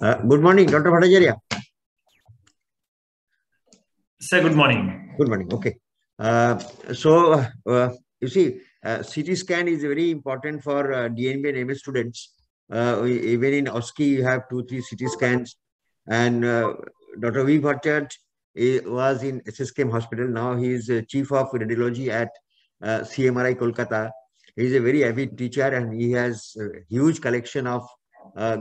Good morning, Dr. Bhattacharya. Sir, good morning. Good morning. Okay. You see, CT scan is very important for DNB and MS students. Even in OSCE, you have 2-3 CT scans. And Dr. V. Bhattacharya was in SSKM Hospital. Now he is Chief of Radiology at CMRI Kolkata. He is a very avid teacher and he has a huge collection of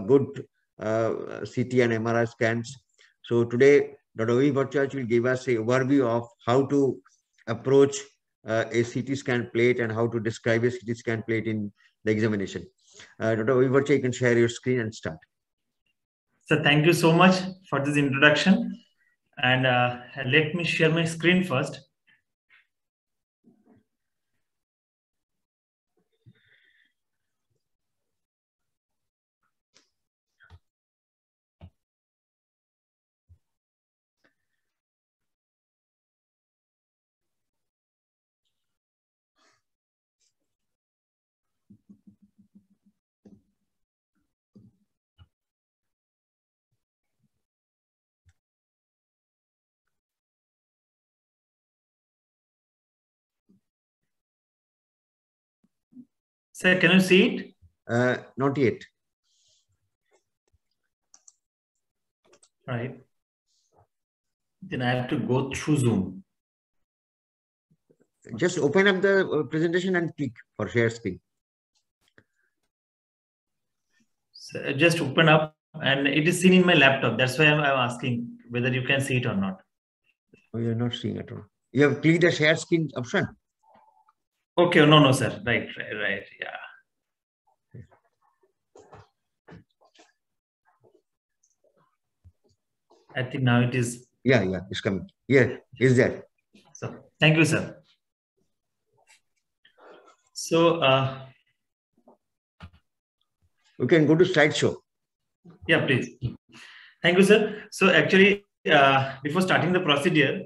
good CT and MRI scans. So today, Dr. V. Bhattacharya will give us an overview of how to approach a CT scan plate and how to describe a CT scan plate in the examination. Dr. V. Bhattacharya, you can share your screen and start. So thank you so much for this introduction. And let me share my screen first. Sir, can you see it? Not yet. Right. Then I have to go through Zoom. Just open up the presentation and click for share screen. So just open up and it is seen in my laptop. That's why I'm asking whether you can see it or not. Oh, you're not seeing at all. You have clicked the share screen option. Okay, no, sir. Right, yeah. I think now it is. Yeah, it's coming. Yeah, is there. So thank you, sir. So you can go to slideshow. Yeah, please. Thank you, sir. So actually, before starting the procedure,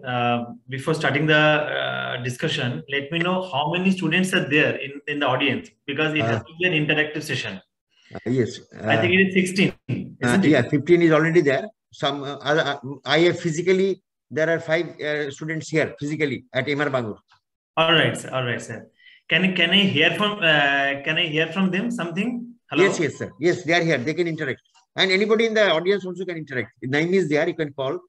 before starting the discussion, let me know how many students are there in the audience, because it has to be an interactive session. Yes. I think it is 16. Isn't it? Yeah, 15 is already there. Some I have physically, there are 5 students here physically at MR Bangur. All right, sir. Can I hear from them something? Hello? Yes, sir. Yes, they are here. They can interact. And anybody in the audience also can interact. Naim is there, you can call.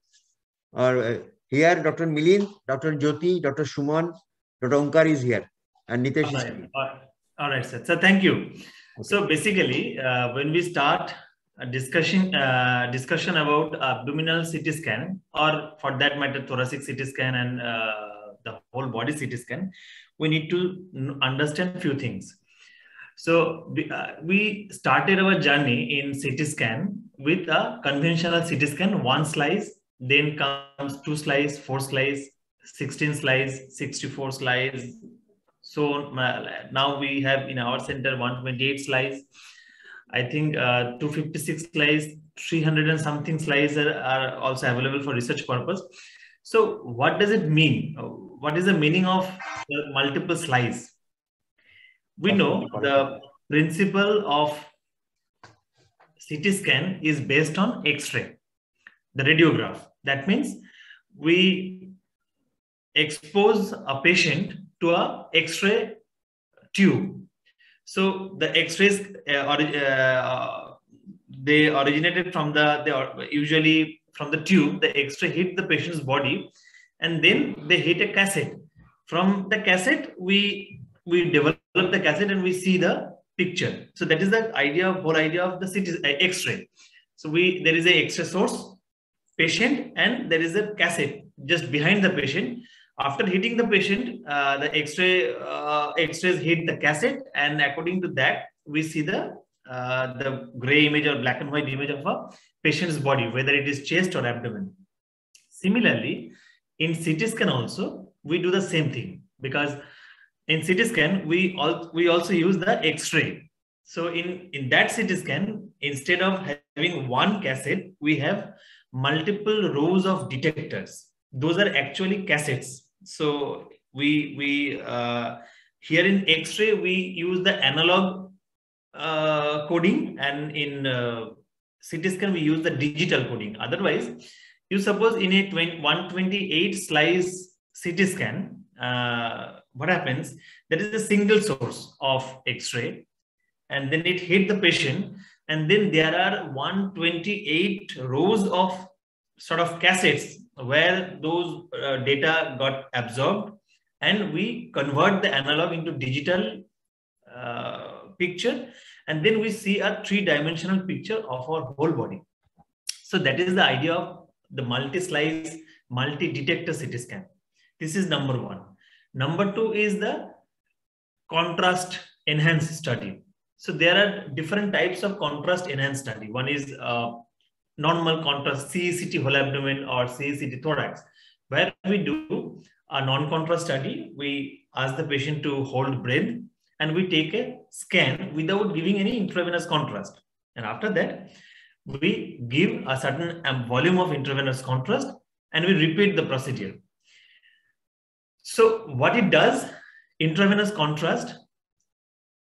Or here, Dr. Milind, Dr. Jyoti, Dr. Shuman, Dr. Onkar is here. And Nitesh is here. All right, sir. So thank you. Okay. So basically, when we start a discussion about abdominal CT scan, or for that matter, thoracic CT scan and the whole body CT scan, we need to understand a few things. So we started our journey in CT scan with a conventional CT scan, 1 slice, then comes 2 slice, 4 slice, 16 slice, 64 slice. So now we have in our center 128 slice. I think 256 slice, 300 and something slice are also available for research purpose. So what does it mean? What is the meaning of the multiple slice? We know the principle of CT scan is based on X-ray, the radiograph. That means we expose a patient to a X-ray tube. So the X-rays they originated from usually from the tube. The X-ray hit the patient's body, and then they hit a cassette. From the cassette, we develop the cassette and we see the picture. So that is the whole idea of the CT X-ray. So there is a X-ray source, patient, and there is a cassette just behind the patient. After hitting the patient, the X-rays hit the cassette, and according to that, we see the gray image or black and white image of a patient's body, whether it is chest or abdomen. Similarly, in CT scan also, we do the same thing, because in CT scan, we also use the X-ray. So in that CT scan, instead of having one cassette, we have multiple rows of detectors. Those are actually cassettes. So we here in X-ray, we use the analog coding, and in CT scan, we use the digital coding. Otherwise, you suppose in a 128 slice CT scan, what happens? There is a single source of X-ray, and then it hit the patient, and then there are 128 rows of sort of cassettes where those data got absorbed, and we convert the analog into digital picture, and then we see a three-dimensional picture of our whole body. So that is the idea of the multi-slice, multi-detector CT scan. This is number one. Number two is the contrast enhanced study. So there are different types of contrast enhanced study. One is normal contrast CECT whole abdomen or CECT thorax, where we do a non-contrast study. We ask the patient to hold breath, and we take a scan without giving any intravenous contrast. And after that, we give a certain volume of intravenous contrast, and we repeat the procedure. So what it does, intravenous contrast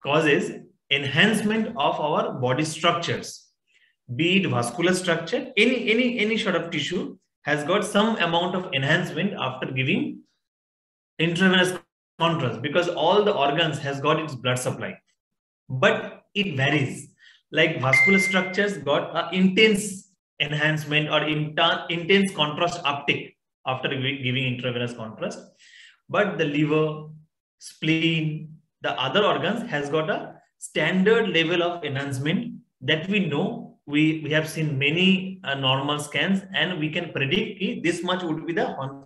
causes enhancement of our body structures, be it vascular structure, any sort of tissue has got some amount of enhancement after giving intravenous contrast, because all the organs has got its blood supply, but it varies. Like vascular structures got an intense enhancement or intense contrast uptake after giving intravenous contrast, but the liver, spleen, the other organs has got a standard level of enhancement that we know. We have seen many normal scans, and we can predict this much would be the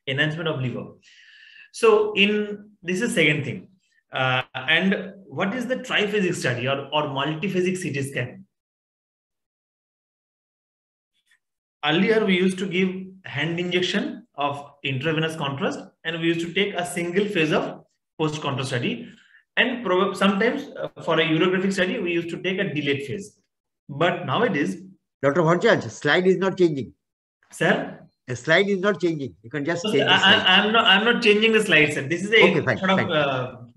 enhancement of liver. So this is second thing. And what is the triphasic study or multiphasic CT scan? Earlier, we used to give hand injection of intravenous contrast, and we used to take a single phase of post-contrast study. And sometimes for a urographic study, we used to take a delayed phase. But nowadays, Dr. Bhattacharya, slide is not changing. Sir? The slide is not changing. You can just change the slide. I'm not changing the slide, sir. This is a okay, sort of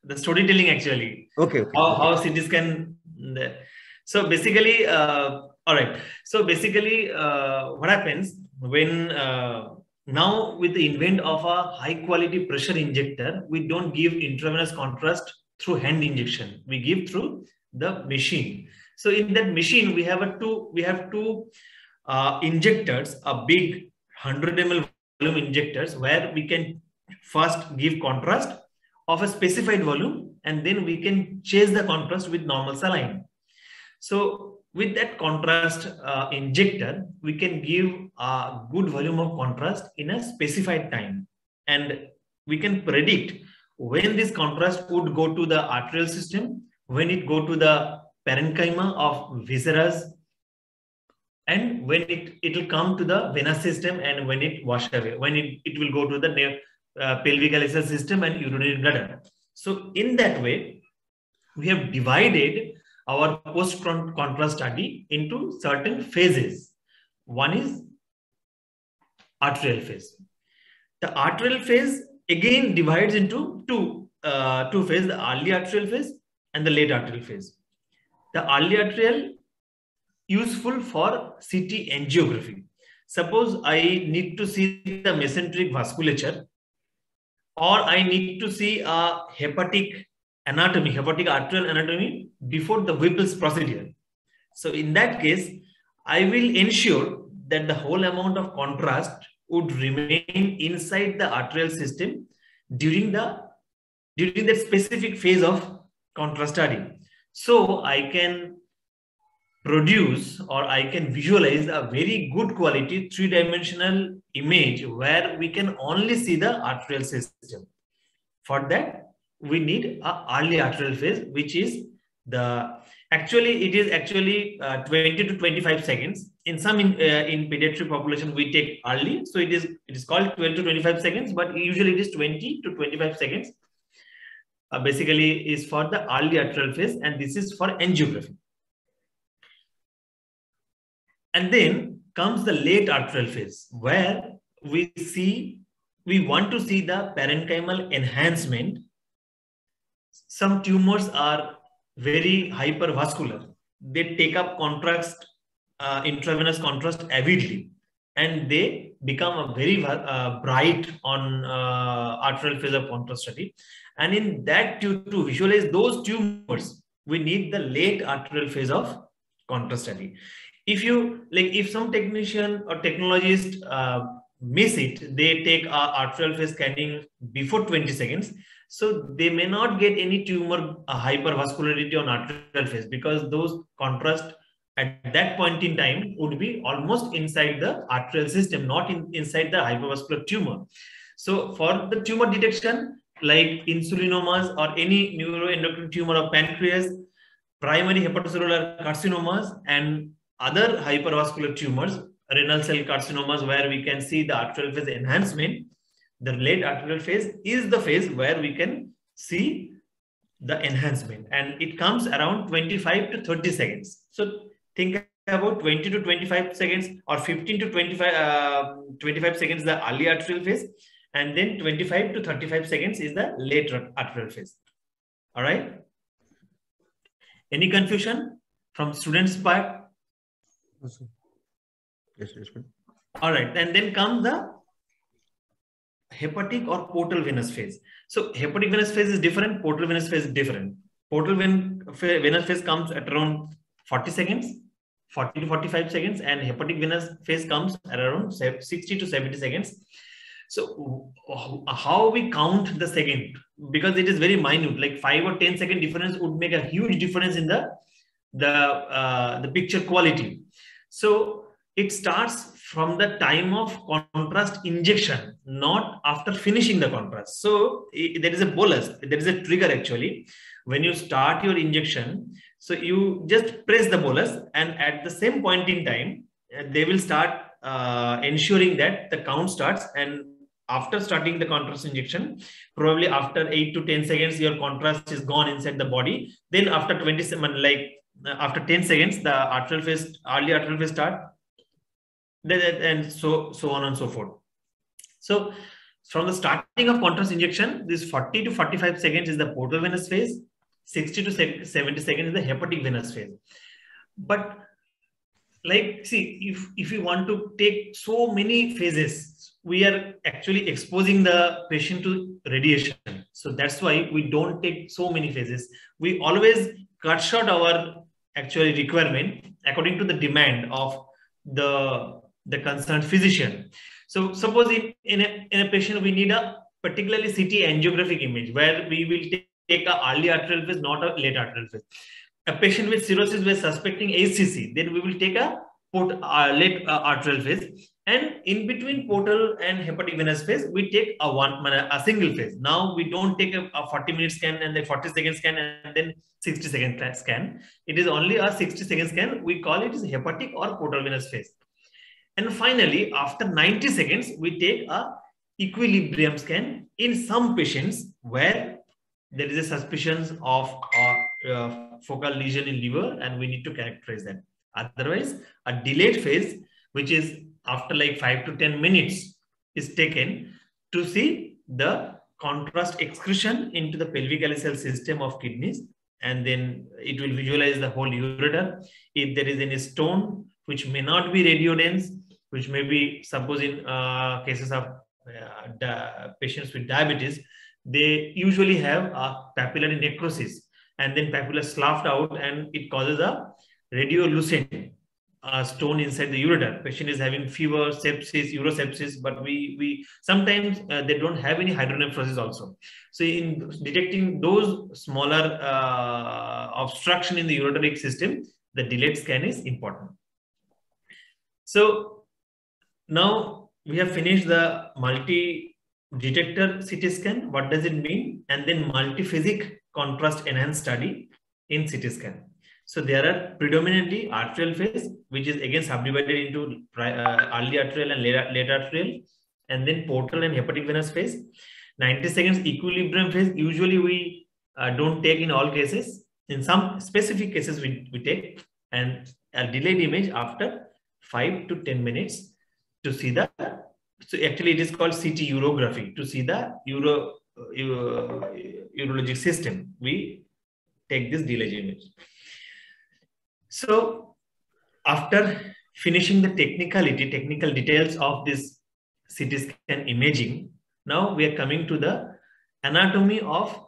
the storytelling actually. Okay. How CT scan. So basically, all right. So basically, what happens when now with the invent of a high quality pressure injector, we don't give intravenous contrast through hand injection. We give through the machine. So in that machine, we have two injectors, a big 100 ml volume injectors, where we can first give contrast of a specified volume, and then we can chase the contrast with normal saline. So with that contrast injector, we can give a good volume of contrast in a specified time, and we can predict when this contrast would go to the arterial system, when it go to the parenchyma of viscera, and when it will come to the venous system, and when it wash away, when it will go to the pelvic alicizal system and urinary bladder. So in that way, we have divided our post-contrast study into certain phases. One is arterial phase. The arterial phase again divides into two phases, the early arterial phase and the late arterial phase. The early arterial useful for CT angiography. Suppose I need to see the mesenteric vasculature, or I need to see a hepatic anatomy, hepatic arterial anatomy before the Whipple's procedure. So in that case, I will ensure that the whole amount of contrast would remain inside the arterial system during that specific phase of contrast study. So I can produce, or I can visualize a very good quality three-dimensional image where we can only see the arterial system. For that, we need an early arterial phase, which is it is actually 20 to 25 seconds. In some in pediatric population, we take early, so it is called 12 to 25 seconds, but usually it is 20 to 25 seconds. Basically, is for the early arterial phase, and this is for angiography. And then comes the late arterial phase, where we want to see the parenchymal enhancement. Some tumors are very hypervascular, they take up contrast, intravenous contrast avidly, and they become a very bright on arterial phase of contrast study. And in that, to visualize those tumors, we need the late arterial phase of contrast study. If you like, if some technician or technologist miss it, they take arterial phase scanning before 20 seconds. So they may not get any tumor hypervascularity on arterial phase, because those contrast at that point in time would be almost inside the arterial system, not inside the hypervascular tumor. So for the tumor detection, like insulinomas or any neuroendocrine tumor of pancreas, primary hepatocellular carcinomas, and other hypervascular tumors, renal cell carcinomas, where we can see the arterial phase enhancement, the late arterial phase is the phase where we can see the enhancement, and it comes around 25 to 30 seconds. So think about 20 to 25 seconds or 15 to 25 seconds the early arterial phase, and then 25 to 35 seconds is the late arterial phase. All right. Any confusion from students' part? Yes, yes, all right. And then comes the hepatic or portal venous phase. So hepatic venous phase is different. Portal venous phase is different. Portal venous phase comes at around 40 seconds, 40 to 45 seconds, and hepatic venous phase comes at around 60 to 70 seconds. So how we count the second, because it is very minute, like 5 or 10 second difference would make a huge difference in the picture quality. So it starts from the time of contrast injection, not after finishing the contrast. So there is a bolus, there is a trigger actually. When you start your injection, so you just press the bolus, and at the same point in time, they will start ensuring that the count starts. And after starting the contrast injection, probably after 8 to 10 seconds, your contrast is gone inside the body. Then after 27, like after 10 seconds, the arterial phase, early arterial phase start, and so on and so forth. So from the starting of contrast injection, this 40 to 45 seconds is the portal venous phase, 60 to 70 seconds is the hepatic venous phase. But like, see, if you want to take so many phases, we are actually exposing the patient to radiation. So that's why we don't take so many phases. We always cut short our actually requirement according to the demand of the concerned physician. So suppose in a patient, we need a particularly CT angiographic image where we will take a early arterial phase, not a late arterial phase. A patient with cirrhosis, we're suspecting HCC, then we will take a late arterial phase. And in between portal and hepatic venous phase, we take a single phase. Now we don't take a 40-minute scan and then 40-second scan and then 60-second scan. It is only a 60-second scan. We call it as hepatic or portal venous phase. And finally, after 90 seconds, we take a equilibrium scan in some patients where there is a suspicion of focal lesion in liver, and we need to characterize that. Otherwise, a delayed phase, which is after like 5 to 10 minutes, is taken to see the contrast excretion into the pelvic cell system of kidneys, and then it will visualize the whole ureter. If there is any stone, which may not be radiodense, which may be, suppose in cases of patients with diabetes, they usually have a papillary necrosis, and then papilla sloughed out, and it causes a radiolucent stone inside the ureter. Patient is having fever, sepsis, urosepsis, but we sometimes they don't have any hydronephrosis also. So in detecting those smaller obstruction in the ureteric system, the delayed scan is important. So now we have finished the multi-detector CT scan. What does it mean? And then multiphasic contrast enhanced study in CT scan. So there are predominantly arterial phase, which is again subdivided into early arterial and late arterial, and then portal and hepatic venous phase. 90 seconds equilibrium phase, usually we don't take in all cases. In some specific cases we take, and a delayed image after 5 to 10 minutes to see the, so actually it is called CT urography, to see the urologic system. We take this delayed image. So after finishing the technical details of this CT scan imaging, now we are coming to the anatomy of,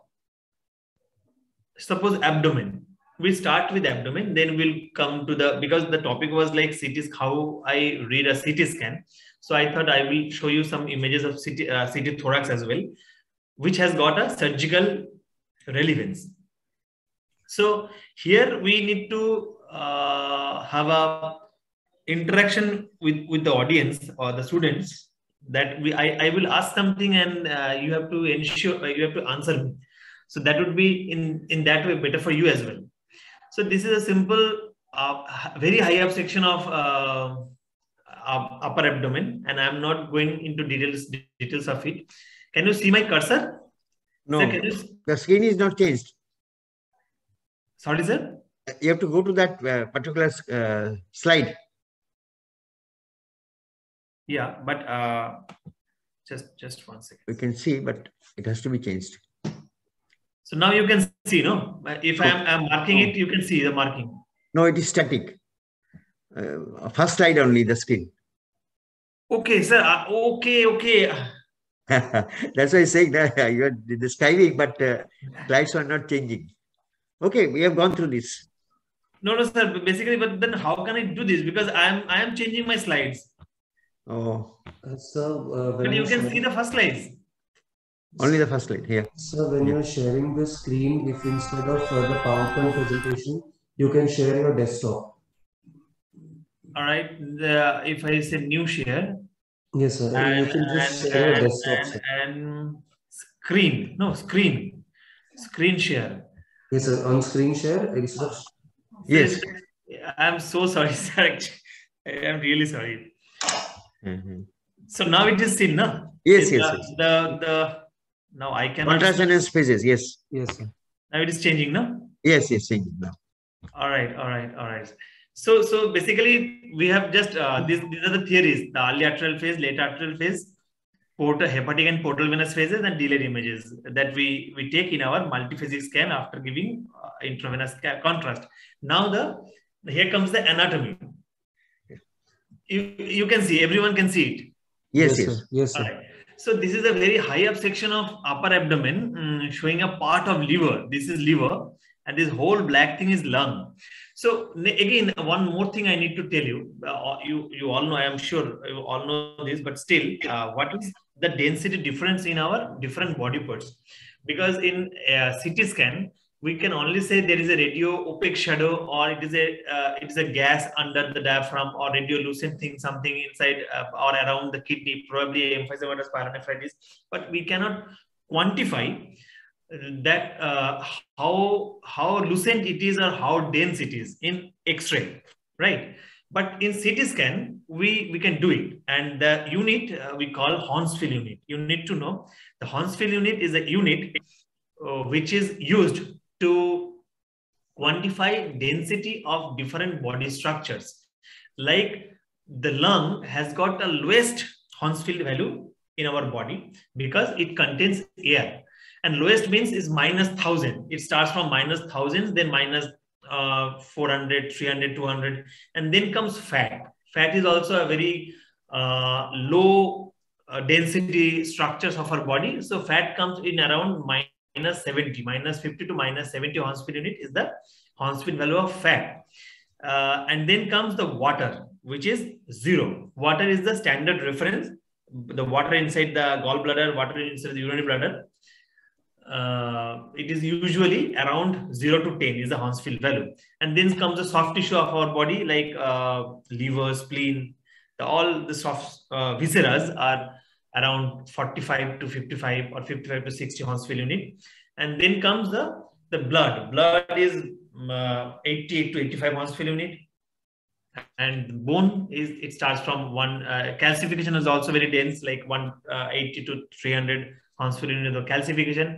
suppose, abdomen. We start with abdomen, then we'll come to the, because the topic was like CT, how I read a CT scan. So I thought I will show you some images of CT thorax as well, which has got a surgical relevance. So here we need to have a interaction with the audience or the students, that I will ask something and you have to ensure, you have to answer me. So that would be in that way better for you as well. So this is a simple, very high up section of upper abdomen, and I'm not going into details of it. Can you see my cursor? No, Sir, the screen is not changed. Sorry, sir. You have to go to that particular slide. Yeah, but just 1 second. We can see, but it has to be changed. So now you can see, no? If I'm marking it, you can see the marking. No, it is static. First slide only, the screen. Okay, sir. Okay. That's why I'm saying that you are describing, but slides are not changing. Okay, we have gone through this. No, sir. Basically, but then how can I do this? Because I am changing my slides. Oh. So but you can see the first slides. Only the first slide here. So when you're sharing the screen, if instead of the PowerPoint presentation, you can share your desktop. All right. If I say new share. Yes, sir. And you can just share your desktop. And screen. No, screen. Screen share. Yes, sir. On screen share. Instead of... Yes. I'm so sorry, sir. I'm really sorry. Mm-hmm. So now it is seen, no? Yes. Now I can. Contrast and spaces. Yes. Yes, sir. Now it is changing, no? Yes, changing now. All right. So basically we have just these are the theories: the early arterial phase, late arterial phase, hepatic and portal venous phases, and delayed images that we take in our multiphasic scan after giving intravenous contrast. Now here comes the anatomy. You can see, everyone can see it. Yes, sir. Right. So this is a very high up section of upper abdomen, showing a part of liver. This is liver, and this whole black thing is lung. So again, one more thing I need to tell you. You all know, I am sure you all know this, but still, what is the density difference in our different body parts? Because in CT scan, we can only say there is a radio opaque shadow, or it is a gas under the diaphragm, or radiolucent thing, something inside or around the kidney, probably emphysematous pyelonephritis. But we cannot quantify that how lucent it is or how dense it is in X-ray, right? But in CT scan, we can do it. And the unit we call Hounsfield unit. You need to know the Hounsfield unit is a unit which is used to quantify density of different body structures. Like the lung has got a lowest Hounsfield value in our body because it contains air. And lowest means is -1000. It starts from -1000, then -400, 300, 200, and then comes fat. Fat is also a very low density structures of our body. So fat comes in around -70, -50 to -70 Hounsfield unit is the Hounsfield value of fat. And then comes the water, which is 0. Water is the standard reference. The water inside the gallbladder, water inside the urinary bladder. It is usually around 0 to 10 is the Hounsfield value. And then comes the soft tissue of our body, like liver, spleen. All the soft viscera are around 45 to 55 or 55 to 60 Hounsfield unit. And then comes the blood. Blood is 88 to 85 Hounsfield unit. And bone it starts from one. Calcification is also very dense, like 180 to 300 Hounsfield unit of calcification.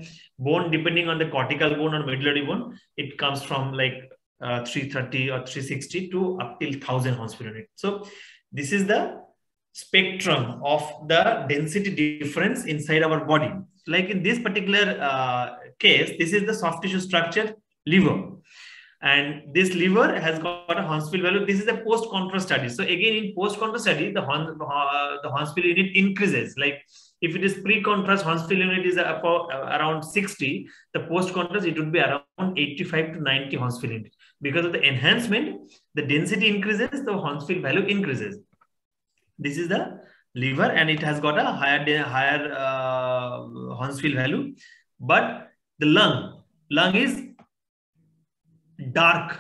Bone, depending on the cortical bone or medullary bone, it comes from like 330 or 360 to up till 1000 Hounsfield unit. So this is the spectrum of the density difference inside our body. Like in this particular case, this is the soft tissue structure, liver. And this liver has got a Hounsfield value. This is a post-contrast study. So again, in post-contrast study, the Hounsfield unit increases. Like if it is pre-contrast, Hounsfield unit is around 60. The post-contrast, it would be around 85 to 90 Hounsfield unit. Because of the enhancement, the density increases, the Hounsfield value increases. This is the liver, and it has got a higher Hounsfield value. But the lung is dark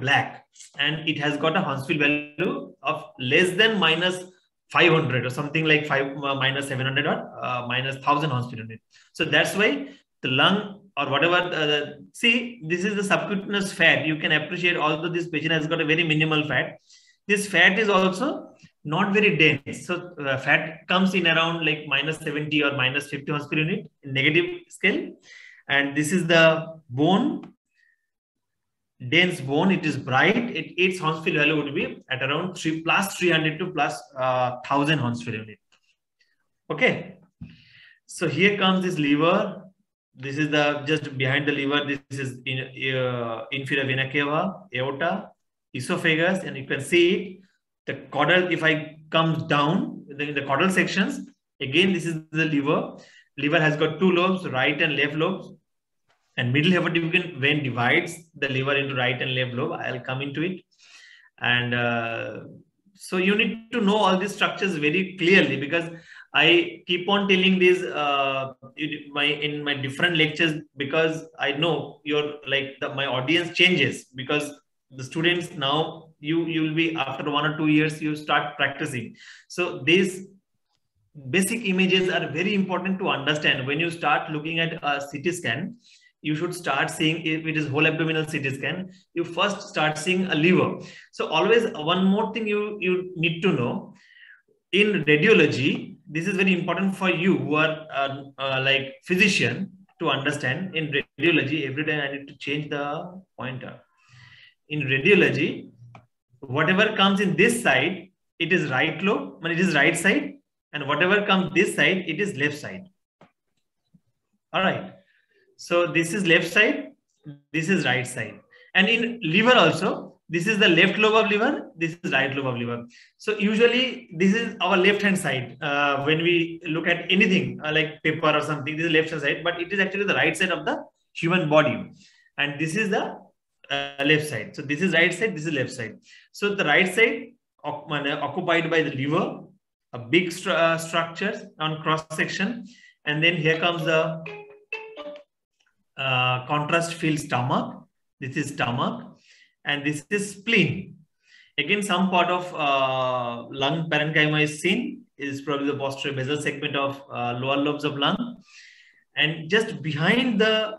black, and it has got a Hounsfield value of less than minus 500 or something like minus 700 or minus 1000 Hounsfield unit. So that's why the lung or whatever, see, this is the subcutaneous fat. You can appreciate, although this patient has got a very minimal fat, this fat is also not very dense. So fat comes in around like minus 70 or minus 50 Hounsfield unit in negative scale. And this is the bone, dense bone. It is bright. Its Hounsfield value would be at around plus 300 to plus 1000 Hounsfield unit. Okay. So here comes this liver. This is the just behind the liver. This is inferior vena cava, aorta, esophagus, and you can see it. The caudal, if I come down in the caudal sections, again, this is the liver. Liver has got two lobes, right and left lobes. And middle hepatobiliary vein divides the liver into right and left lobe. I'll come into it. And so you need to know all these structures very clearly, because I keep on telling this in my different lectures, because I know my audience changes, because the students now you will be, after 1 or 2 years you start practicing. So these basic images are very important to understand. When you start looking at a CT scan, you should start seeing, if it is whole abdominal CT scan, you first start seeing a liver. So always one more thing you need to know in radiology. This is very important for you who are like physician to understand. In radiology, every time I need to change the pointer. In radiology, whatever comes in this side, it is right lobe, it is right side, and whatever comes this side, it is left side. All right. So this is left side, this is right side. And in liver also, this is the left lobe of liver, this is right lobe of liver. So usually this is our left hand side. When we look at anything like paper or something, this is left hand side, but it is actually the right side of the human body. And this is the left side. So this is right side, this is left side. So the right side occupied by the liver, a big structure on cross section. And then here comes the contrast filled stomach. This is stomach, and this is spleen. Again, some part of lung parenchyma is seen. It is probably the posterior basal segment of lower lobes of lung. And just behind the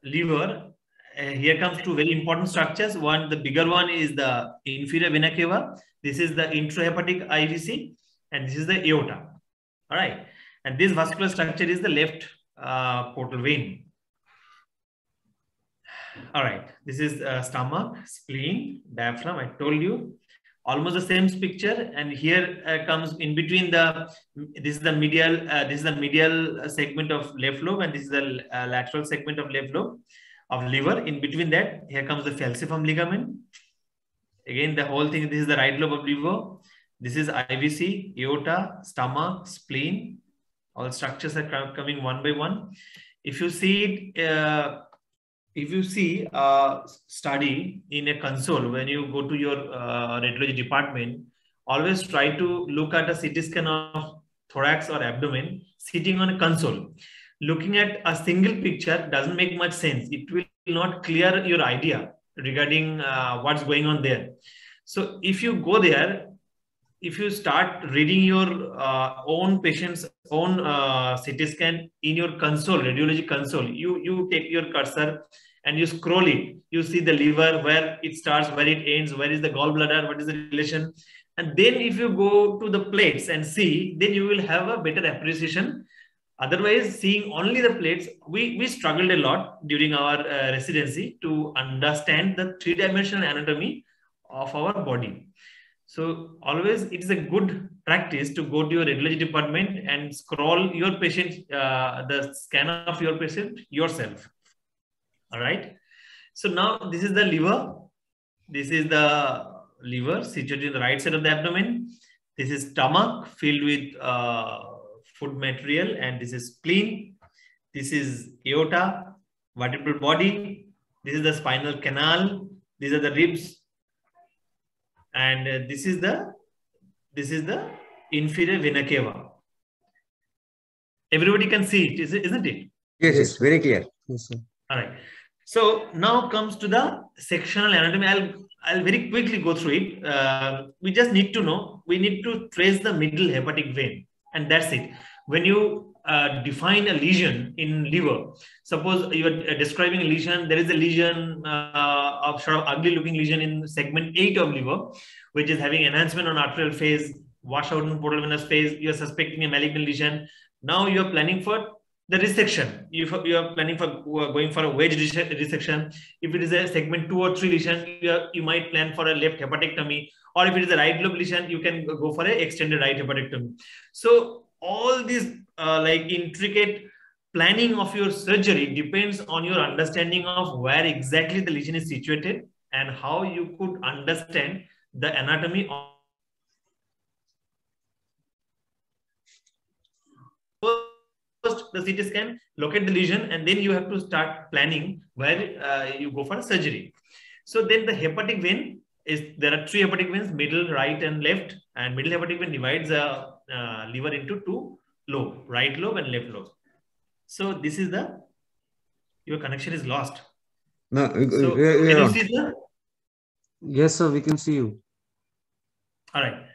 liver, here comes two very important structures. One, the bigger one is the inferior vena cava. This is the intrahepatic IVC, and this is the aorta. All right. And this vascular structure is the left portal vein. All right, this is stomach, spleen, diaphragm. I told you almost the same picture, and here comes in between this is the medial segment of left lobe, and this is the lateral segment of left lobe of liver. In between that, here comes the falciform ligament. Again, the whole thing. This is the right lobe of liver. This is IVC, aorta, stomach, spleen. All structures are coming one by one. If you see it. If you see a study in a console, when you go to your radiology department, always try to look at a CT scan of thorax or abdomen sitting on a console. Looking at a single picture doesn't make much sense. It will not clear your idea regarding what's going on there. So if you go there, if you start reading your own patient's own CT scan in your console, radiology console, you take your cursor and you scroll it. You see the liver, where it starts, where it ends, where is the gallbladder, what is the relation. And then if you go to the plates and see, then you will have a better appreciation. Otherwise, seeing only the plates, we struggled a lot during our residency to understand the three-dimensional anatomy of our body. So always it is a good practice to go to your radiology department and scroll your patient, the scan of your patient yourself. All right. So now this is the liver. This is the liver situated in the right side of the abdomen. This is stomach filled with food material, and this is spleen. This is aorta, vertebral body. This is the spinal canal. These are the ribs, and this is the inferior vena cava. Everybody can see it, isn't it? Yes, yes, very clear. Yes, sir. All right. So now comes to the sectional anatomy. I'll very quickly go through it. We just need to know, we need to trace the middle hepatic vein, and that's it. When you define a lesion in liver, suppose you are describing a lesion, there is a lesion of sort of ugly looking lesion in segment 8 of liver, which is having enhancement on arterial phase, washout in portal venous phase. You are suspecting a malignant lesion. Now you are planning for the resection. You are planning for going for a wedge resection. If it is a segment 2 or 3 lesion, you might plan for a left hepatectomy. Or if it is a right lobe lesion, you can go for an extended right hepatectomy. So all these like intricate planning of your surgery depends on your understanding of where exactly the lesion is situated and how you could understand the anatomy of first the CT scan, locate the lesion, and then you have to start planning where you go for surgery. So then the hepatic vein is, there are 3 hepatic veins, middle, right, and left. And middle hepatic vein divides the liver into 2 lobes, right lobe and left lobe. So this is the, your connection is lost. No, So can you see the? Yes, sir, we can see you. All right.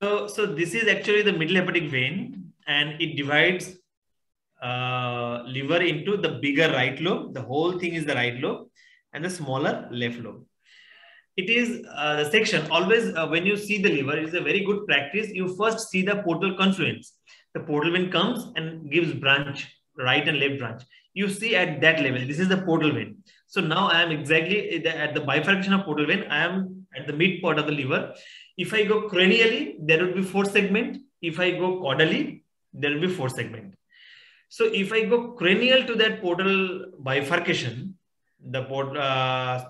So this is actually the middle hepatic vein, and it divides liver into the bigger right lobe. The whole thing is the right lobe, and the smaller left lobe. It is the section. Always when you see the liver, it is a very good practice. You first see the portal confluence. The portal vein comes and gives branch, right and left branch. You see at that level, this is the portal vein. So now I am exactly at the bifurcation of portal vein. I am at the mid part of the liver. If I go cranially, there would be 4 segments. If I go caudally, there will be 4 segments. So if I go cranial to that portal bifurcation, the portal,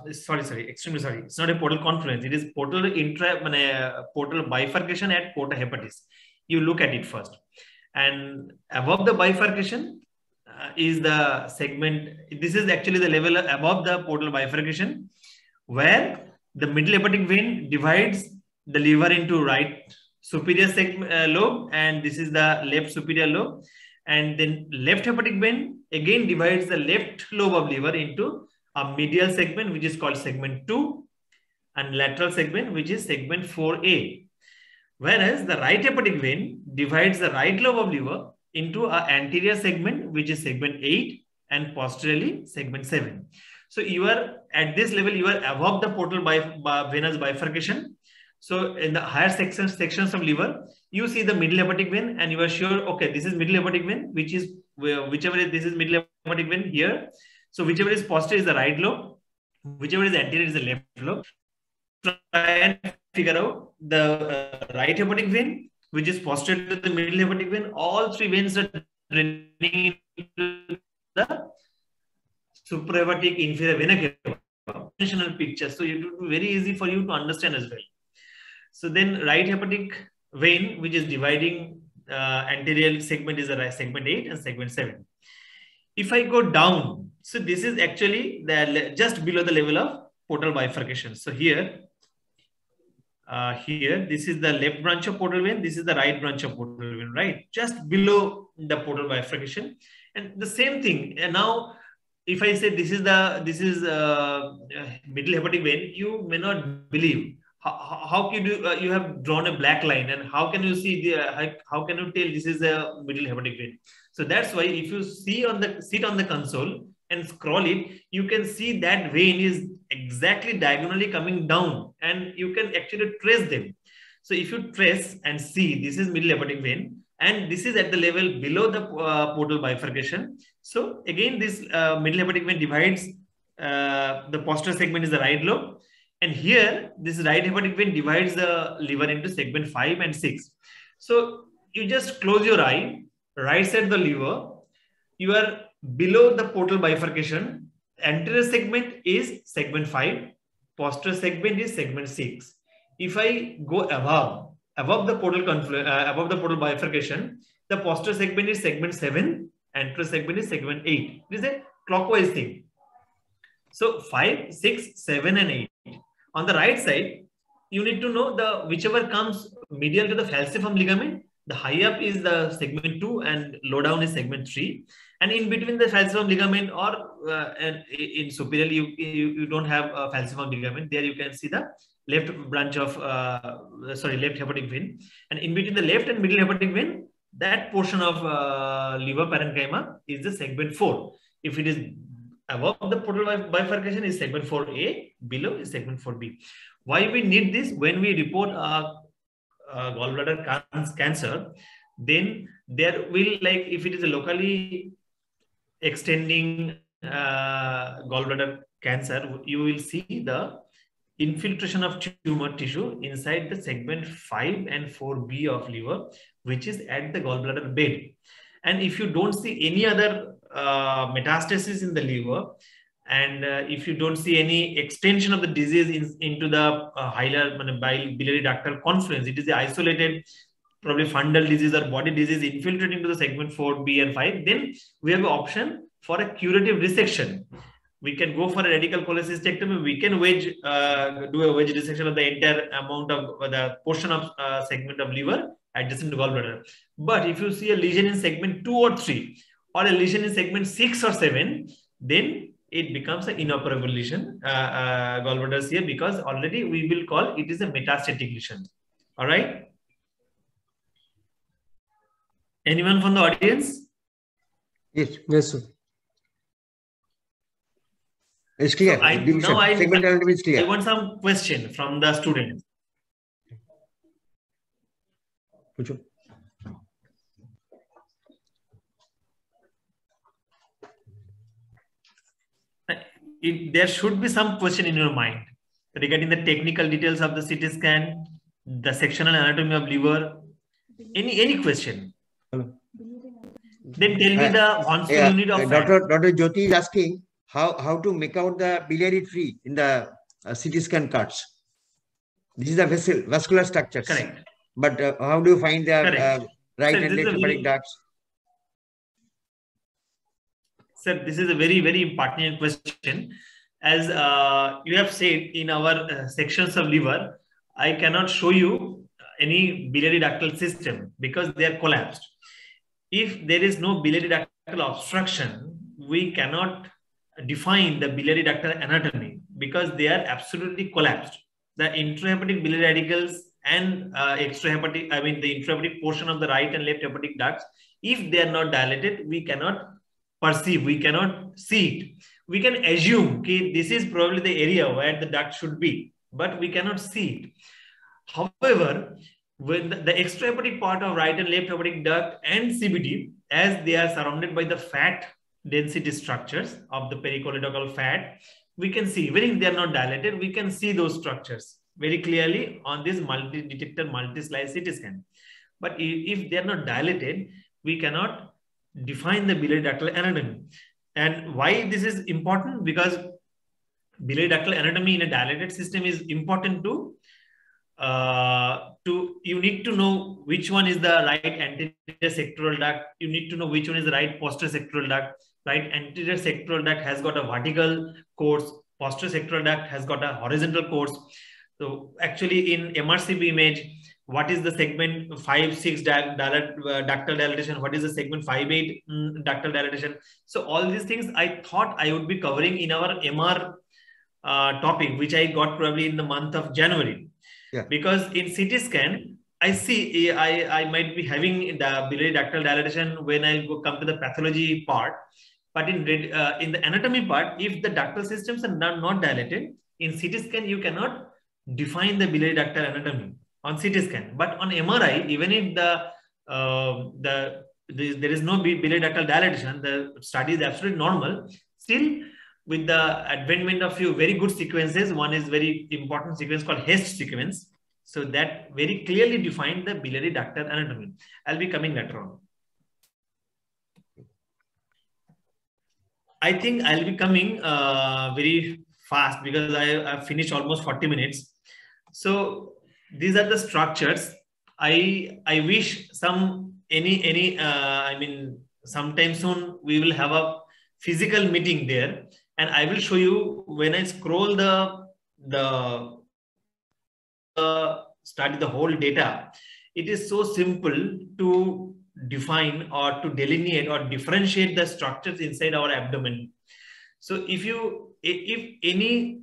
extremely sorry, it's not a portal confluence. It is portal portal bifurcation at porta hepatis. You look at it first, and above the bifurcation is the segment. This is actually the level above the portal bifurcation, where the middle hepatic vein divides the liver into right superior lobe, and this is the left superior lobe. And then left hepatic vein again divides the left lobe of liver into a medial segment, which is called segment 2, and lateral segment, which is segment 4A. Whereas the right hepatic vein divides the right lobe of liver into an anterior segment, which is segment 8, and posteriorly segment 7. So you are at this level, you are above the portal venous bifurcation. So in the higher sections of liver, you see the middle hepatic vein, and you are sure, okay, this is middle hepatic vein, which is whichever is, this is middle hepatic vein here. So whichever is posterior is the right lobe, whichever is anterior is the left lobe. Try and figure out the right hepatic vein, which is posterior to the middle hepatic vein. All 3 veins are draining into the suprahepatic inferior vena cava. Picture, so it would be very easy for you to understand as well. So then right hepatic vein, which is dividing anterior segment, is the segment 8 and segment 7. If I go down, so this is actually the just below the level of portal bifurcation. So here, this is the left branch of portal vein. This is the right branch of portal vein, right? Just below the portal bifurcation. And the same thing. And now, if I say this is middle hepatic vein, you may not believe. How can you have drawn a black line, and how can you see how can you tell this is a middle hepatic vein? So that's why if you sit on the console and scroll it, you can see that vein is exactly diagonally coming down, and you can actually trace them. So if you trace and see, this is middle hepatic vein, and this is at the level below the portal bifurcation. So again, this middle hepatic vein divides the posterior segment is the right lobe. And here, this right hepatic vein divides the liver into segment 5 and 6. So you just close your eye, right side the liver, you are below the portal bifurcation, anterior segment is segment 5, posterior segment is segment 6. If I go above the portal bifurcation, the posterior segment is segment 7, anterior segment is segment 8. It is a clockwise thing. So 5, 6, 7, and 8. On the right side, you need to know the whichever comes medial to the falciform ligament. The high up is the segment 2 and low down is segment 3. And in between the falciform ligament or in superior, you don't have a falciform ligament. There you can see the left branch of, left hepatic vein. And in between the left and middle hepatic vein, that portion of liver parenchyma is the segment 4. If it is above the portal bifurcation is segment 4A, below is segment 4B. Why we need this? When we report gallbladder cancer, then there will, like, if it is a locally extending gallbladder cancer, you will see the infiltration of tumor tissue inside the segment 5 and 4B of liver, which is at the gallbladder bed. And if you don't see any other metastasis in the liver, and if you don't see any extension of the disease into the biliary ductal confluence, it is the isolated, probably fundal disease or body disease infiltrating to the segment 4B and 5, then we have an option for a curative resection. We can go for a radical cholecystectomy. We can do a wedge resection of the entire amount of the portion of segment of liver adjacent to gallbladder. But if you see a lesion in segment 2 or 3, or a lesion in segment 6 or 7, then it becomes an inoperable lesion, gallbladder here, because already we will call it is a metastatic lesion. All right. Anyone from the audience? Yes, yes, sir. It's clear. So I want some question from the students. There should be some question in your mind regarding the technical details of the CT scan, the sectional anatomy of liver, any question. Hello. Then tell me the on-screen unit of Dr. Jyoti is asking how to make out the biliary tree in the CT scan cuts. This is the vascular structures. Correct. But how do you find the right and left hepatic ducts? Sir, this is a very, very important question. As you have said, in our sections of liver, I cannot show you any biliary ductal system because they are collapsed. If there is no biliary ductal obstruction, we cannot define the biliary ductal anatomy because they are absolutely collapsed. The intrahepatic biliary radicals and extrahepatic, the intrahepatic portion of the right and left hepatic ducts, if they are not dilated, we cannot perceive, we cannot see it. We can assume that this is probably the area where the duct should be, but we cannot see it. However, when the extrahepatic part of right and left hepatic duct and CBD, as they are surrounded by the fat density structures of the pericholecdochal fat, we can see, even if they are not dilated, we can see those structures very clearly on this multi-detector multi-slice CT scan. But if they are not dilated, we cannot define the biliary ductal anatomy. And why this is important? Because biliary ductal anatomy in a dilated system is important to you need to know which one is the right anterior sectoral duct. You need to know which one is the right posterior sectoral duct. Right anterior sectoral duct has got a vertical course. Posterior sectoral duct has got a horizontal course. So actually in MRCP image, what is the segment 5-6 ductal dilatation? What is the segment 5-8 ductal dilatation? So all these things I thought I would be covering in our MR topic, which I got probably in the month of January. Yeah. Because in CT scan, I see I might be having the biliary ductal dilatation when I come to the pathology part. But in the anatomy part, if the ductal systems are not dilated, in CT scan, you cannot define the biliary ductal anatomy on CT scan. But on MRI, even if there is no biliary ductal dilatation, the study is absolutely normal. Still, with the advent of few very good sequences, one is very important sequence called HEST sequence. So that very clearly defined the biliary ductal anatomy. I'll be coming later on. I think I'll be coming very fast because I've finished almost 40 minutes. So these are the structures. I wish I mean, sometime soon we will have a physical meeting there, and I will show you when I scroll the study the whole data. It is so simple to define or to delineate or differentiate the structures inside our abdomen. So if any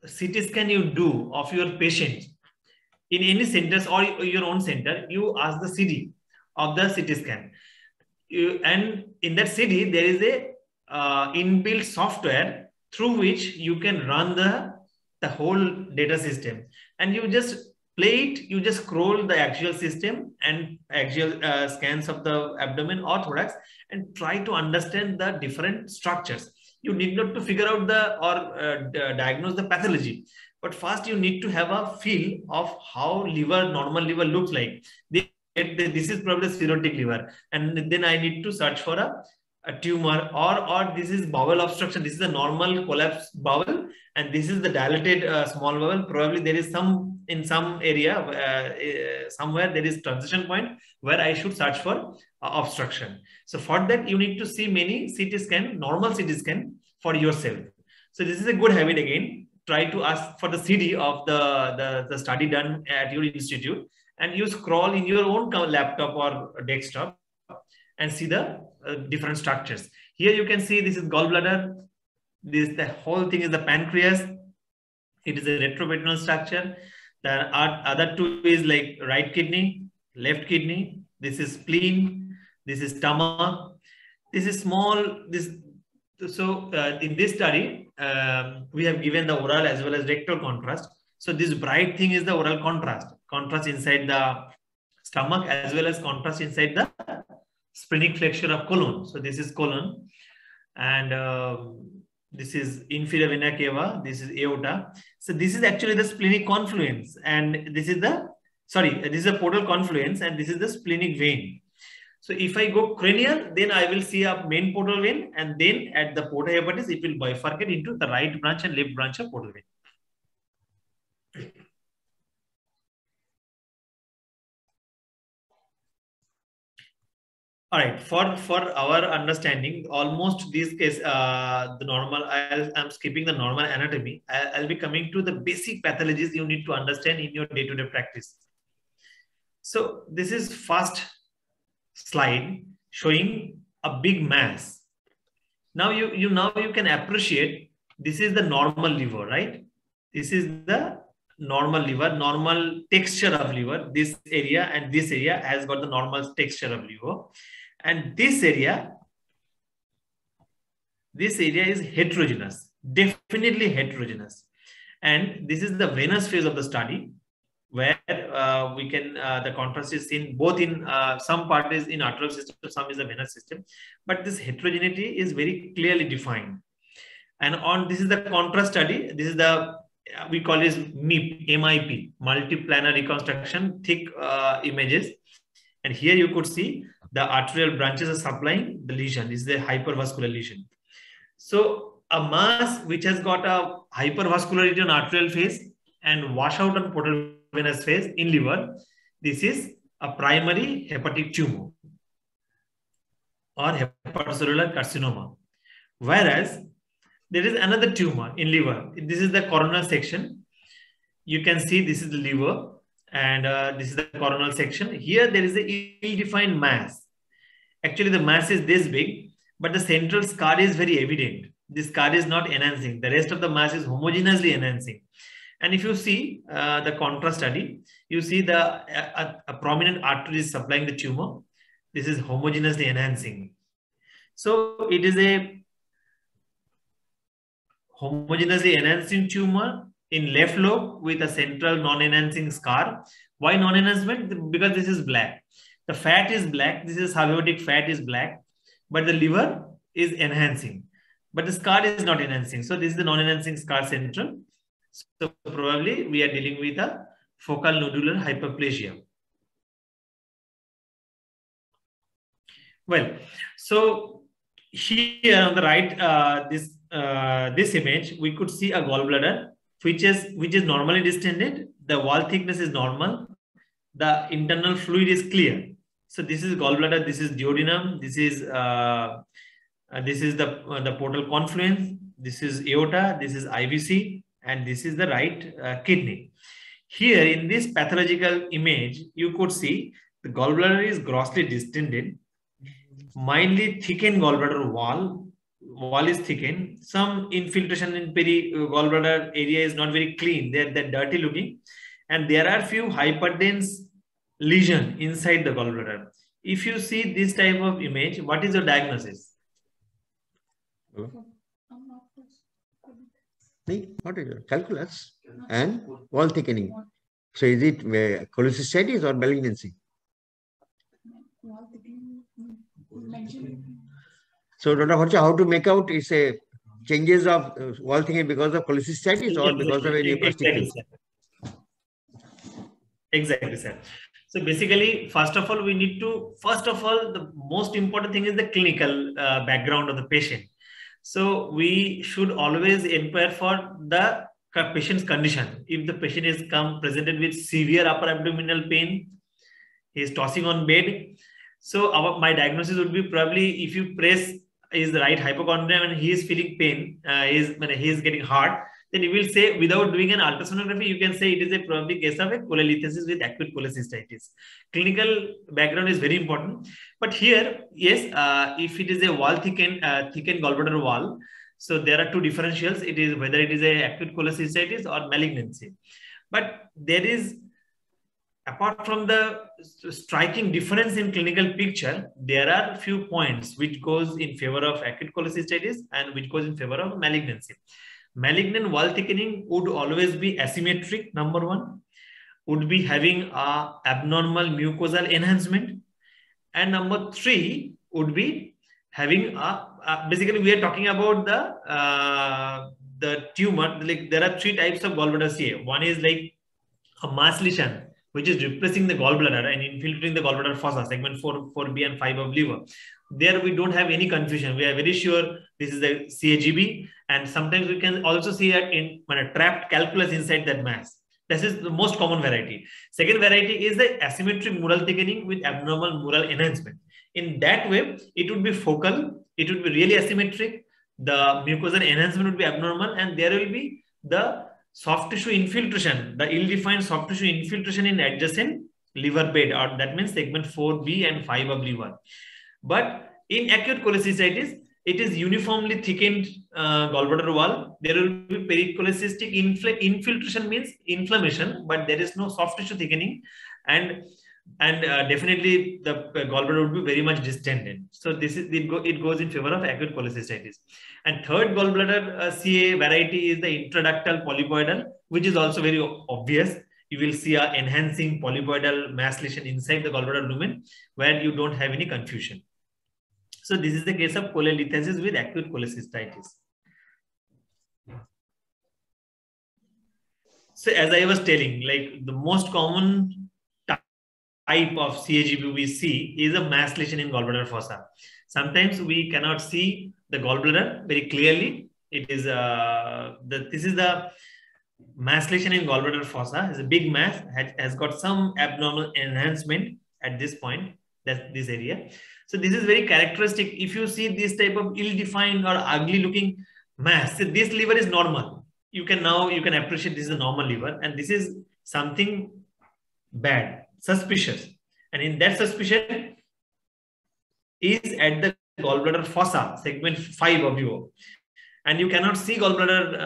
CT scan you do of your patient in any centers or your own center, you ask the CD of the CT scan. And in that CD, there is a inbuilt software through which you can run the whole data system. And you just play it, you just scroll the actual system and actual scans of the abdomen or thorax and try to understand the different structures. You need not to figure out diagnose the pathology, but first you need to have a feel of how normal liver looks like. This is probably cirrhotic liver, and then I need to search for a tumor, or this is bowel obstruction. This is a normal collapsed bowel, and this is the dilated small bowel. Probably there is in some area somewhere there is transition point where I should search for obstruction. So for that you need to see many CT scan, normal CT scan for yourself. So this is a good habit again. Try to ask for the CD of the study done at your institute, and you scroll in your own laptop or desktop and see the different structures. Here you can see this is gallbladder. The whole thing is the pancreas. It is a retroperitoneal structure. The other two is like right kidney, left kidney. This is spleen. This is stomach. This is small. So in this study, we have given the oral as well as rectal contrast. So this bright thing is the oral contrast inside the stomach as well as contrast inside the splenic flexure of colon. So this is colon, and this is inferior vena cava. This is aorta. So this is actually the splenic confluence, and this is the portal confluence, and this is the splenic vein. So if I go cranial, then I will see a main portal vein, and then at the porta hepatis, it will bifurcate into the right branch and left branch of portal vein. All right, for our understanding, almost this case, the normal, I'm skipping the normal anatomy. I'll be coming to the basic pathologies you need to understand in your day-to-day practice. So this is first slide showing a big mass. Now you can appreciate this is the normal liver, right? This is the normal liver, normal texture of liver. This area and this area has got the normal texture of liver, and this area is heterogeneous, definitely heterogeneous. And this is the venous phase of the study, where we can the contrast is seen both in some part is in arterial system, some is the venous system, but this heterogeneity is very clearly defined. And this is the contrast study. This is the we call this MIP, multiplanar reconstruction, thick images. And here you could see the arterial branches are supplying the lesion. This is a hypervascular lesion. So a mass which has got a hypervascularity on arterial phase and washout on portal venous phase in liver, this is a primary hepatic tumor or hepatocellular carcinoma. Whereas there is another tumor in liver. This is the coronal section. You can see this is the liver, and this is the coronal section. Here there is a ill-defined mass. Actually, the mass is this big, but the central scar is very evident. This scar is not enhancing. The rest of the mass is homogeneously enhancing. And if you see the contrast study, you see a prominent artery is supplying the tumor. This is homogeneously enhancing. So it is a homogeneously enhancing tumor in left lobe with a central non-enhancing scar. Why non-enhancement? Because this is black. The fat is black. This is subhepatic fat is black, but the liver is enhancing, but the scar is not enhancing. So this is the non-enhancing scar central. So probably we are dealing with a focal nodular hyperplasia. Well, so Here on the right, this image, we could see a gallbladder which is normally distended. The wall thickness is normal. The internal fluid is clear. So this is gallbladder. This is duodenum. This is the portal confluence. This is aorta. This is IVC, and this is the right kidney. Here in this pathological image, you could see the gallbladder is grossly distended, mildly thickened gallbladder wall is thickened. Some infiltration in gallbladder area is not very clean. They're dirty looking, and there are few hyperdense lesion inside the gallbladder. If you see this type of image, what is your diagnosis? What is it? Calculus and wall thickening. So is it cholecystitis or malignancy? So Dr. Bhattacharya, how to make out is a changes of wall thickening because of cholecystitis or because of any exactly, exactly, sir. So basically, first of all, the most important thing is the clinical background of the patient. So we should always inquire for the patient's condition. If the patient is presented with severe upper abdominal pain, he is tossing on bed. So my diagnosis would be probably if you press his right hypochondrium and he is feeling pain, he is getting hard, then you will say, without doing an ultrasonography, you can say it is a probably case of a cholelithiasis with acute cholecystitis. Clinical background is very important. But here, yes, if it is a wall thickened gallbladder wall, so there are two differentials. It is whether it is a acute cholecystitis or malignancy. But there is, apart from the striking difference in clinical picture, there are few points which goes in favor of acute cholecystitis and which goes in favor of malignancy. Malignant wall thickening would always be asymmetric, number one, would be having a abnormal mucosal enhancement, and number three would be having basically we are talking about the tumor. Like there are three types of gallbladders here. One is like a mass lesion, which is repressing the gallbladder and infiltrating the gallbladder fossa, segment 4B and 5 of liver. There we don't have any confusion. We are very sure this is the CAGB, and sometimes we can also see it in a trapped calculus inside that mass. This is the most common variety. Second variety is the asymmetric mural thickening with abnormal mural enhancement. In that way, it would be focal, it would be really asymmetric, the mucosal enhancement would be abnormal, and there will be the soft tissue infiltration, the ill-defined soft tissue infiltration in adjacent liver bed, or that means segment 4B and 5 of liver. But in acute cholecystitis, it is uniformly thickened gallbladder wall. There will be pericholecystic infiltration, means inflammation, but there is no soft tissue thickening, and definitely the gallbladder would be very much distended. So this is it goes in favor of acute cholecystitis. And third gallbladder CA variety is the intraductal polypoidal, which is also very obvious. You will see a enhancing polypoidal mass lesion inside the gallbladder lumen where you don't have any confusion. So this is the case of cholelithiasis with acute cholecystitis. So as I was telling, like the most common type of CAGB we see is a mass lesion in gallbladder fossa. Sometimes we cannot see the gallbladder very clearly. It is this is the mass lesion in gallbladder fossa. It's a big mass, has got some abnormal enhancement at this point, that's this area. So this is very characteristic. If you see this type of ill-defined or ugly looking mass, this liver is normal. You can appreciate this is a normal liver, and this is something bad, suspicious. And in that suspicion is at the gallbladder fossa, segment 5 of you. And you cannot see gallbladder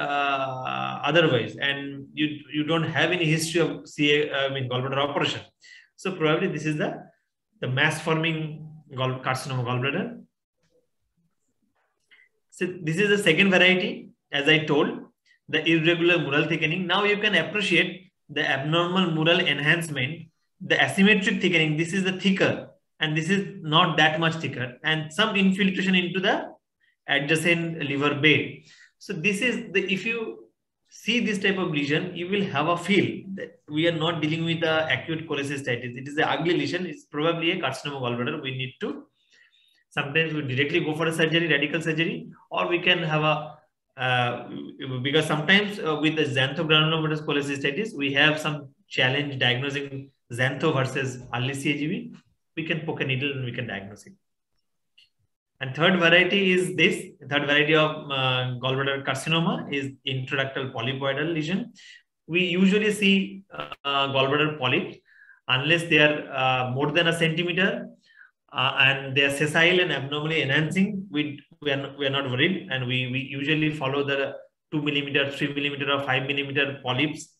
otherwise, and you don't have any history of gallbladder operation. So probably this is the mass forming carcinoma gallbladder. So this is the second variety, as I told, the irregular mural thickening. Now you can appreciate the abnormal mural enhancement, the asymmetric thickening. This is the thicker, and this is not that much thicker, and some infiltration into the adjacent liver bed. So this is if you see this type of lesion, you will have a feel that we are not dealing with the acute cholecystitis. It is an ugly lesion. It's probably a carcinoma gallbladder. We need to Sometimes we directly go for a surgery, radical surgery, or we can have a because sometimes with the xanthogranulomatous cholecystitis, we have some challenge diagnosing xantho versus early CAGB. We can poke a needle and we can diagnose it. And third variety is this. Third variety of gallbladder carcinoma is intraductal polypoidal lesion. We usually see gallbladder polyps unless they are more than a centimeter and they are sessile and abnormally enhancing. We are not worried, and we usually follow the 2 millimeter, 3 millimeter, or 5 millimeter polyps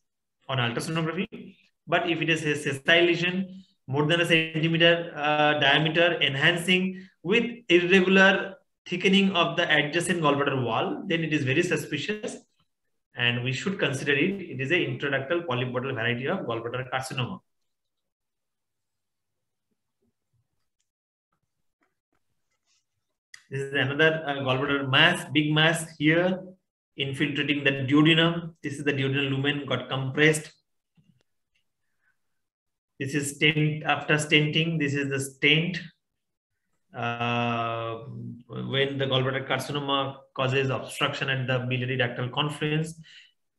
on ultrasonography. But if it is a sessile lesion, more than a centimeter diameter, enhancing with irregular thickening of the adjacent gallbladder wall, then it is very suspicious, and we should consider it. It is a intraductal polypoidal variety of gallbladder carcinoma. This is another gallbladder mass, big mass here, infiltrating the duodenum. This is the duodenal lumen got compressed. This is stent after stenting. This is the stent. When the gallbladder carcinoma causes obstruction at the biliary ductal confluence,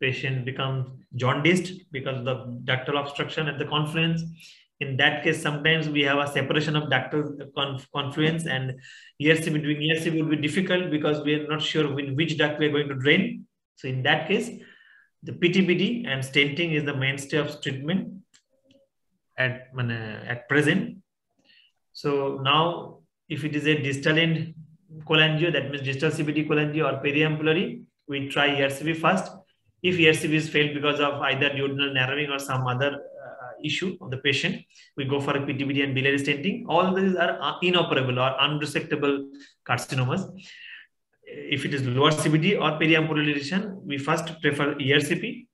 patient becomes jaundiced because of the ductal obstruction at the confluence. In that case, sometimes we have a separation of ductal confluence, and ERCP, doing ERCP would be difficult because we are not sure in which duct we are going to drain. So in that case, the PTBD and stenting is the mainstay of treatment at present. So now, if it is a distal end cholangio, that means distal CBD cholangio or periampullary, we try ERCP first. If ERCP is failed because of either duodenal narrowing or some other issue of the patient, we go for a PTBD and biliary stenting. All these are inoperable or unresectable carcinomas. If it is lower CBD or periampullary lesion, we first prefer ERCP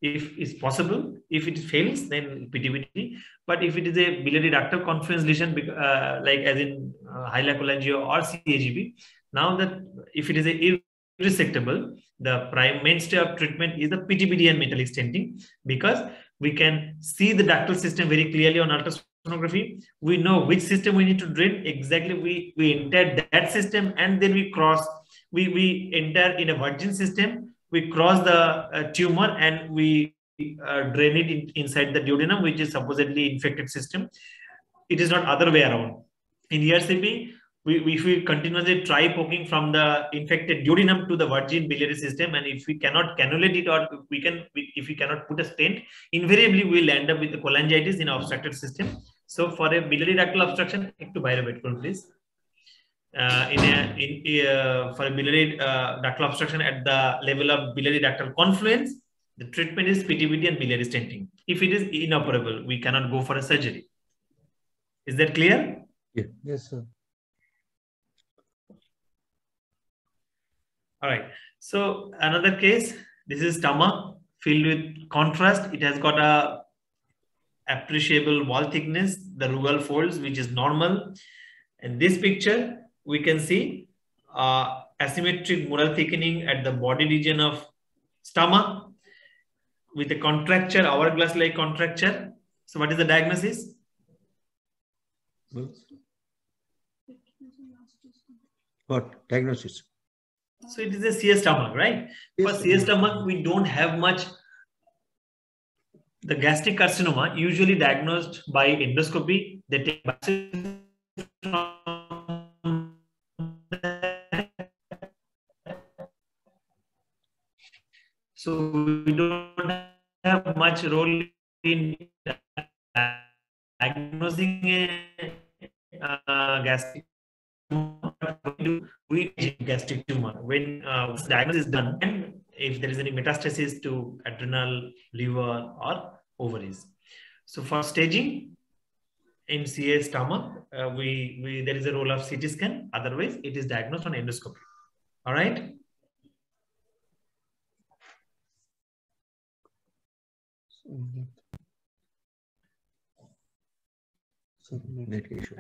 if it's possible. If it fails, then PTBD. But if it is a biliary ductal confluence lesion, like as in hyalocholangio or CAGB, now that if it is a irresectable, the prime mainstay of treatment is the PTBD and metallic stenting, because we can see the ductal system very clearly on ultrasonography. We know which system we need to drain. Exactly, we enter that system, and then we cross. We enter in a virgin system. We cross the tumor and we drain it inside the duodenum, which is supposedly infected system. It is not other way around. In ERCP, if we continuously try poking from the infected duodenum to the virgin biliary system, and if we cannot cannulate it, or if we cannot put a stent, invariably we will end up with the cholangitis in an obstructed system. So for a biliary ductal obstruction, please. For a biliary ductal obstruction at the level of biliary ductal confluence, the treatment is PTBD and biliary stenting. If it is inoperable, we cannot go for a surgery. Is that clear? Yeah. Yes, sir. All right. So another case, this is stomach filled with contrast. It has got a appreciable wall thickness, the rugal folds, which is normal. In this picture, we can see asymmetric mural thickening at the body region of stomach with a contracture, hourglass-like contracture. So what is the diagnosis? What diagnosis? So it is a CS stomach, right? Yes, for CS stomach, we don't have much. The gastric carcinoma usually diagnosed by endoscopy. They take so we don't have much role in diagnosing a gastric tumor. We gastric tumor when diagnosis is done, and if there is any metastasis to adrenal, liver, or ovaries. So for staging in CA stomach, there is a role of CT scan. Otherwise, it is diagnosed on endoscopy. All right.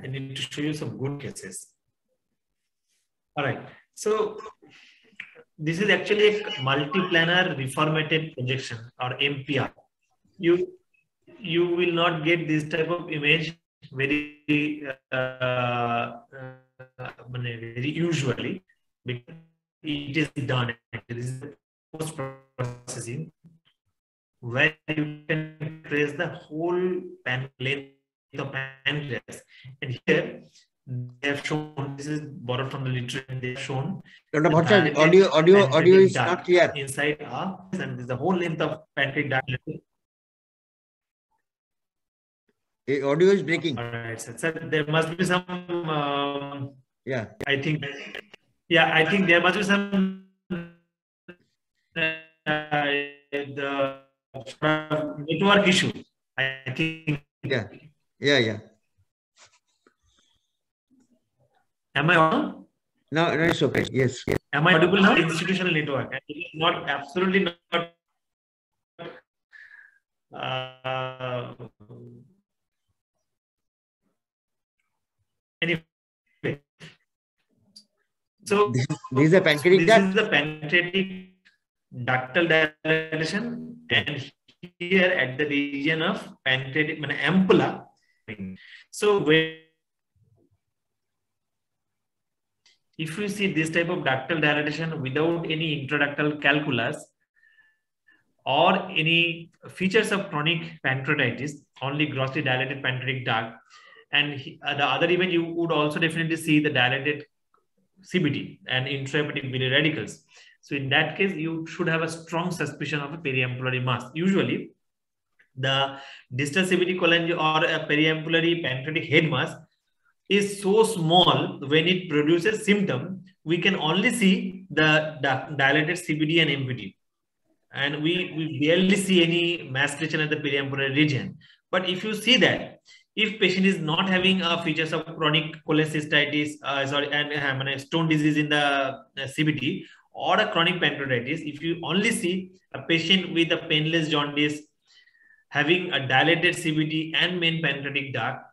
I need to show you some good cases. All right. So this is actually a multiplanar reformatted projection, or MPR. You will not get this type of image very very usually, because it is done. This is the post processing, where you can trace the whole length of pancreas. And here they have shown, this is borrowed from the literature, they have shown Dr. Bhattacharya, audio is not clear. Inside and this is the whole length of pancreatic duct. Audio is breaking. All right, sir. There must be some. Yeah. I think there must be some the network issue. I think. Yeah. Am I on? No, it's okay. Yes. Am I audible now? Institutional network. And it is not absolutely not. Anyway, so this is the pancreatic duct. This is the pancreatic ductal dilation, and here at the region of pancreatic ampulla. So if you see this type of ductal dilation without any intraductal calculus or any features of chronic pancreatitis, only grossly dilated pancreatic duct, and the other event you would also definitely see the dilated CBD and intrahepatic biliary radicals. So in that case, you should have a strong suspicion of a periampullary mass. Usually, the distal CBD cholangio or a periampullary pancreatic head mass is so small when it produces symptom, we can only see the dilated CBD and MPT. And we barely see any mass lesion at the periampullary region. But if you see that, if patient is not having features of chronic cholecystitis, and stone disease in the CBD or a chronic pancreatitis, if you only see a patient with a painless jaundice having a dilated CBD and main pancreatic duct,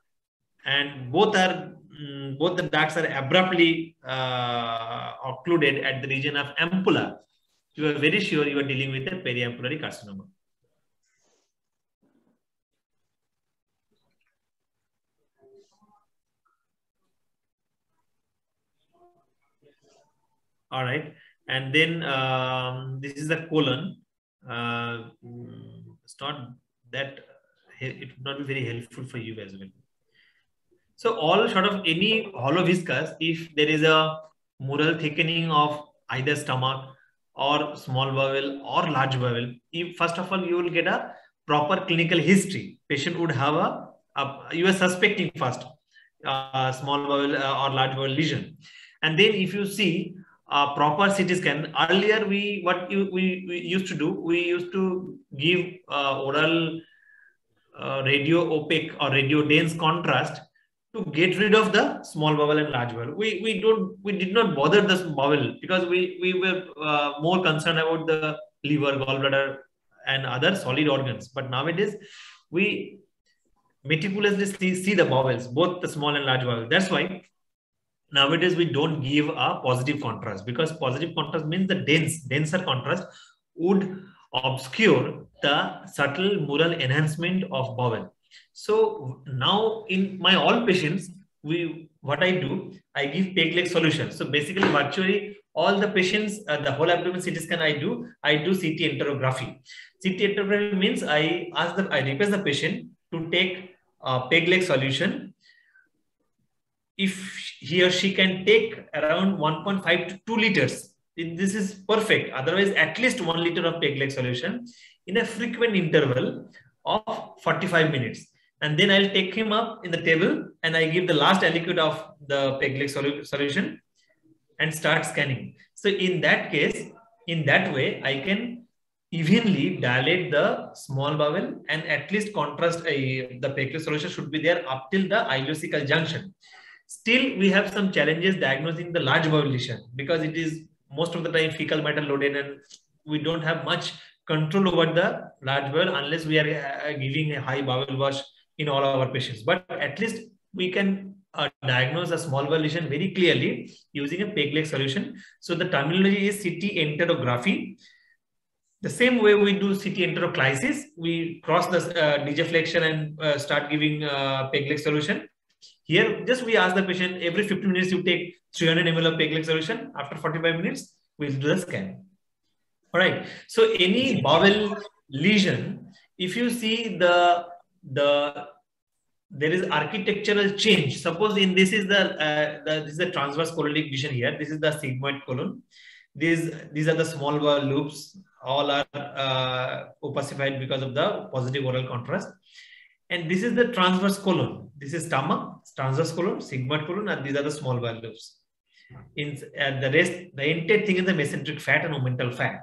and both the ducts are abruptly occluded at the region of ampulla, you are very sure you are dealing with a periampullary carcinoma. All right, and then this is the colon. It's not that it would not be very helpful for you as well. So all short of any hollow viscous, if there is a mural thickening of either stomach or small bowel or large bowel, first of all, you will get a proper clinical history. Patient would have you are suspecting first small bowel or large bowel lesion. And then if you see a proper CT scan, earlier we used to do, we used to give oral radio opaque or radio dense contrast to get rid of the small bowel and large bowel. We did not bother the bowel because we were more concerned about the liver, gallbladder, and other solid organs. But nowadays we meticulously see the bowels, both the small and large bowel. That's why nowadays we don't give a positive contrast, because positive contrast means the denser contrast would obscure the subtle mural enhancement of bowel. So now in my all patients, what I do, I give Pegleg solution. So basically virtually all the patients, the whole abdomen CT scan I do CT enterography. CT enterography means I request the patient to take Pegleg solution. If he or she can take around 1.5 to 2 liters, this is perfect. Otherwise, at least 1 liter of Pegleg solution in a frequent interval of 45 minutes. And then I'll take him up in the table and I give the last aliquot of the Pegleg solution and start scanning. So in that case, in that way, I can evenly dilate the small bowel and at least contrast the Pegleg solution should be there up till the ileocecal junction. Still, we have some challenges diagnosing the large bowel lesion because it is most of the time fecal matter loaded and we don't have much control over the large bowel unless we are giving a high bowel wash in all our patients. But at least we can diagnose a small bowel lesion very clearly using a Pegleg solution. So the terminology is CT enterography. The same way we do CT enteroclysis, we cross the digiflexion and start giving Pegleg solution. Here, just we ask the patient every 50 minutes you take 300 ml of Pegleg solution. After 45 minutes, we'll do the scan. All right. So any bowel lesion, if you see there is architectural change. Suppose in this is this is the transverse colonic lesion here. This is the sigmoid colon. These are the small bowel loops. All are opacified because of the positive oral contrast. And this is the transverse colon. This is stomach, transverse colon, sigmoid colon, and these are the small bowel loops. And the rest, the entire thing is the mesenteric fat and omental fat.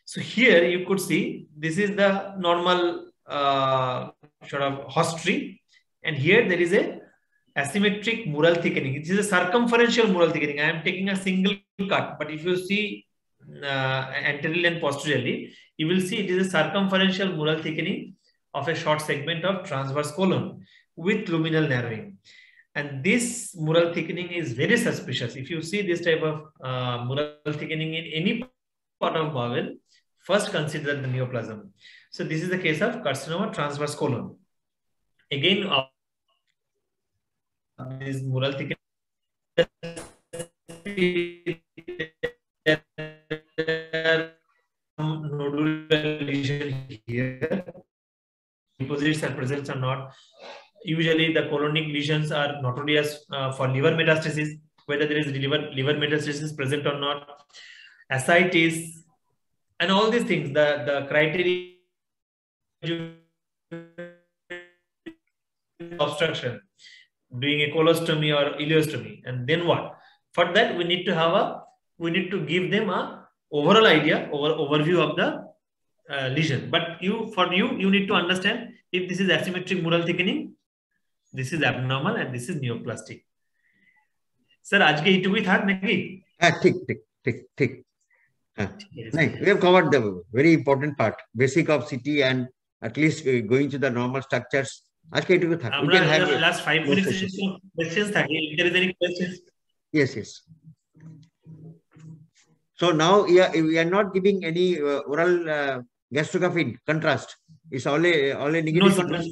So here you could see this is the normal sort of hostry. And here there is a asymmetric mural thickening. This is a circumferential mural thickening. I am taking a single cut, but if you see anteriorly and posteriorly, you will see it is a circumferential mural thickening of a short segment of transverse colon with luminal narrowing. And this mural thickening is very suspicious. If you see this type of mural thickening in any part of bowel, first consider the neoplasm. So this is the case of carcinoma transverse colon. Again, this mural thickening nodular lesion here. Deposits and presents are not. Usually the colonic lesions are notorious for liver metastasis, whether there is liver metastasis present or not, ascites, and all these things. The criteria obstruction, doing a colostomy or ileostomy, and then what? For that, we need to give them a overall idea, overview of the lesion. But you need to understand if this is asymmetric mural thickening, this is abnormal, and this is neoplastic. Sir, आज के इतुई था नहीं? ठीक. We have covered the very important part, basic of CT, and at least going to the normal structures. आज के इतुई था. We can have last 5 minutes questions था. If there is any questions? Yes. So now we are not giving any oral gastrography contrast. It's only negative contrast.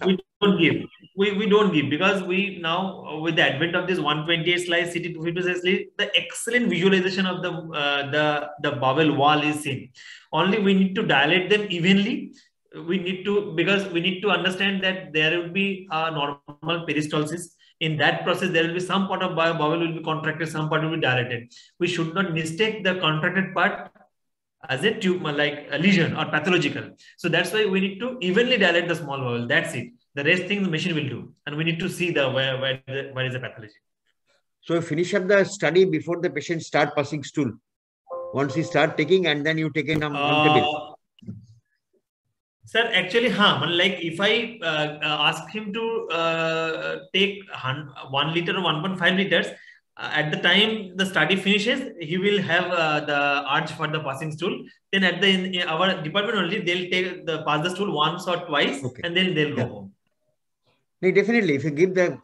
We don't give because we now, with the advent of this 128 slice CT 250 slice, the excellent visualization of the bowel wall is seen. Only we need to dilate them evenly. Because we need to understand that there will be a normal peristalsis. In that process, there will be some part of bowel will be contracted, some part will be dilated. We should not mistake the contracted part as a tumor, like a lesion or pathological. So that's why we need to evenly dilate the small bowel. That's it. The rest thing the machine will do, and we need to see where is the pathology. So finish up the study before the patient start passing stool. Once he start taking, and then you take it on table. Sir, actually, like if I ask him to take 1 liter or 1.5 liters, at the time the study finishes, he will have the urge for the passing stool. Then at in our department only, they'll pass the stool once or twice, okay, and then they'll go home. No, definitely, if you give the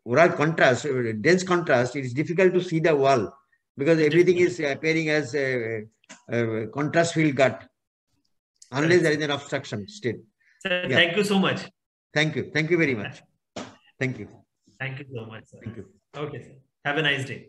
oral contrast, dense contrast, it is difficult to see the wall because everything is appearing as a contrast field gut. Unless there is an obstruction still. Sir, thank you so much. Thank you. Thank you very much. Thank you. Thank you so much, sir. Thank you. Okay, sir. Have a nice day.